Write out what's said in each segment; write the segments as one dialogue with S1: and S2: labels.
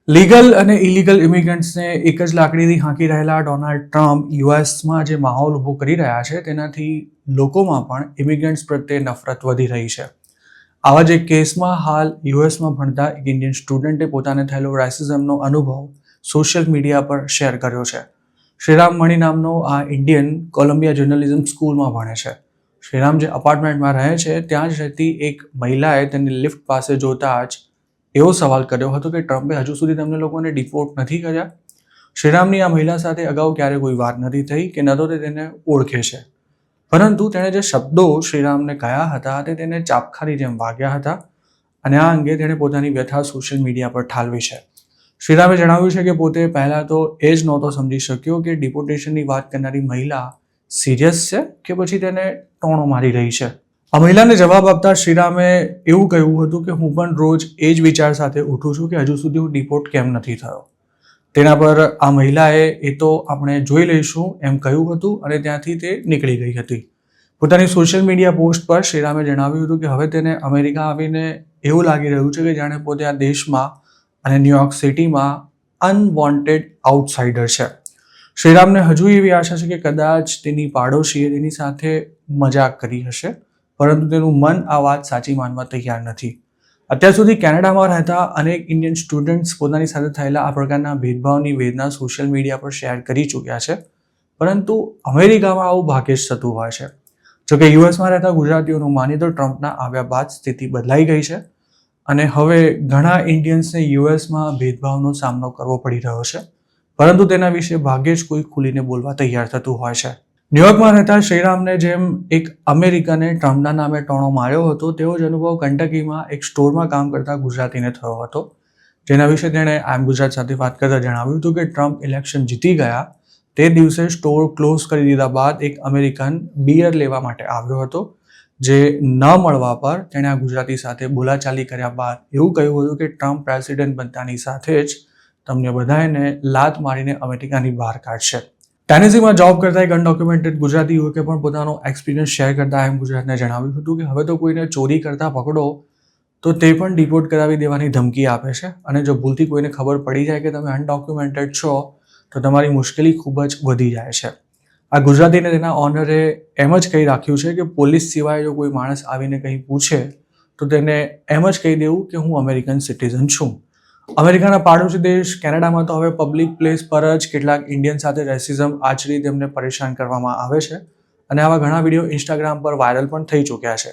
S1: Legal અને illegal ઇમિગ્રન્ટ્સને એક જ લાકડીથી હાંકી રહેલા ડોનાલ્ડ ટ્રમ્પ યુએસમાં જે માહોલ ઊભો કરી રહ્યા છે તેનાથી લોકોમાં પણ ઇમિગ્રન્ટ્સ પ્રત્યે નફરત વધી રહી છે. આવા જ એક કેસમાં હાલ યુએસમાં ભણતા એક ઇન્ડિયન સ્ટુડન્ટે પોતાને થયેલો રેસિઝમનો અનુભવ સોશિયલ મીડિયા પર શેર કર્યો છે. શ્રીરામ મણિ નામનો આ ઇન્ડિયન કોલંબિયા જર્નલિઝમ સ્કૂલમાં ભણે છે. શ્રીરામ જે અપાર્ટમેન્ટમાં રહે છે ત્યાં જ રહેતી એક મહિલાએ તેની લિફ્ટ પાસે જોતા જ એવો સવાલ કર્યો હતો કે ટ્રમ્પે હજુ સુધી તમને લોકોને ડિપોર્ટ નથી કર્યા. શ્રીરામની આ મહિલા સાથે અગાઉ ક્યારે કોઈ વાત નથી થઈ કે ન તો તે તેને ઓળખે છે, પરંતુ તેણે જે શબ્દો શ્રીરામને કહ્યા હતા તે તેને ચાપખાની જેમ વાગ્યા હતા અને આ અંગે તેણે પોતાની વ્યથા સોશિયલ મીડિયા પર ઠાલવી છે. શ્રીરામે જણાવ્યું છે કે પોતે પહેલાં તો એ જ નહોતો સમજી શક્યો કે ડિપોર્ટેશનની વાત કરનારી મહિલા સિરિયસ છે કે પછી તેને ટોણો મારી રહી છે. આ મહિલાને જવાબ આપતા શ્રીરામે એવું કહ્યું હતું કે હું પણ રોજ એ જ વિચાર સાથે ઉઠું છું કે હજુ સુધી હું ડિપોર્ટ કેમ નથી થયો. તેના પર આ મહિલાએ એ તો આપણે જોઈ લઈશું એમ કહ્યું હતું અને ત્યાંથી તે નીકળી ગઈ હતી. પોતાની સોશિયલ મીડિયા પોસ્ટ પર શ્રીરામે જણાવ્યું હતું કે હવે તેને અમેરિકા આવીને એવું લાગી રહ્યું છે કે જાણે પોતે આ દેશમાં અને ન્યુયોર્ક સિટીમાં અનવોન્ટેડ આઉટસાઇડર છે. શ્રીરામને હજુ એવી આશા છે કે કદાચ તેની પાડોશીએ તેની સાથે મજાક કરી હશે, પરંતુ તેનું મન આ વાત સાચી માનવા તૈયાર નથી. અત્યાર સુધી કેનેડામાં રહેતા અનેક ઇન્ડિયન સ્ટુડન્ટ્સ પોતાની સાથે થયેલા આ પ્રકારના ભેદભાવની વેદના સોશિયલ મીડિયા પર શેર કરી ચૂક્યા છે, પરંતુ અમેરિકામાં આવું ભાગ્યે જ થતું હોય છે. જોકે યુએસમાં રહેતા ગુજરાતીઓનું માનીએ તો ટ્રમ્પના આવ્યા બાદ સ્થિતિ બદલાઈ ગઈ છે અને હવે ઘણા ઇન્ડિયન્સને યુએસમાં ભેદભાવનો સામનો કરવો પડી રહ્યો છે, પરંતુ તેના વિશે ભાગ્યે જ કોઈ ખુલીને બોલવા તૈયાર થતું હોય છે. ન્યુયોર્કમાં રહેતા શ્રીરામને જેમ એક અમેરિકને ટ્રમ્પના નામે ટોણો માર્યો હતો તેવો જ અનુભવ કંટકીમાં એક સ્ટોરમાં કામ કરતા ગુજરાતીને થયો હતો, જેના વિશે તેણે આઈએમ ગુજરાત સાથે વાત કરતા જણાવ્યું હતું કે ટ્રમ્પ ઇલેક્શન જીતી ગયા તે દિવસે સ્ટોર ક્લોઝ કરી દીધા બાદ એક અમેરિકન બિયર લેવા માટે આવ્યો હતો, જે ન મળવા પર તેણે આ ગુજરાતી સાથે બોલાચાલી કર્યા બાદ એવું કહ્યું હતું કે ટ્રમ્પ પ્રેસિડેન્ટ બનતાની સાથે જ તમને બધાને લાત મારીને અમેરિકાની બહાર કાઢશે. ટેનેસીમાં જોબ કરતા એક અનડોક્યુમેન્ટેડ ગુજરાતી યુવકે પણ પોતાનો એક્સપિરિયન્સ શેર કરતા આઈએમ ગુજરાતને જણાવ્યું હતું કે હવે તો કોઈને ચોરી કરતા પકડો તો તે પણ ડિપોર્ટ કરાવી દેવાની ધમકી આપે છે અને જો ભૂલથી કોઈને ખબર પડી જાય કે તમે અનડોક્યુમેન્ટેડ છો તો તમારી મુશ્કેલી ખૂબ જ વધી જાય છે. આ ગુજરાતીને તેના ઓનરે એમ જ કહી રાખ્યું છે કે પોલીસ સિવાય જો કોઈ માણસ આવીને કંઈ પૂછે તો તેને એમ જ કહી દેવું કે હું અમેરિકન સિટીઝન છું. અમેરિકાના પાડોશી દેશ કેનેડામાં તો હવે પબ્લિક પ્લેસ પર જ કેટલાક ઇન્ડિયન સાથે રેસિઝમ આચરી તેમને પરેશાન કરવામાં આવે છે અને આવા ઘણા વિડીયો ઇન્સ્ટાગ્રામ પર વાયરલ પણ થઈ ચૂક્યા છે.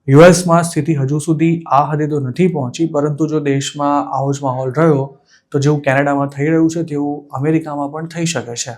S1: યુએસમાં સ્થિતિ હજુ સુધી આ હદે તો નથી પહોંચી, પરંતુ જો દેશમાં આવો જ માહોલ રહ્યો તો જેવું કેનેડામાં થઈ રહ્યું છે તેવું અમેરિકામાં પણ થઈ શકે છે.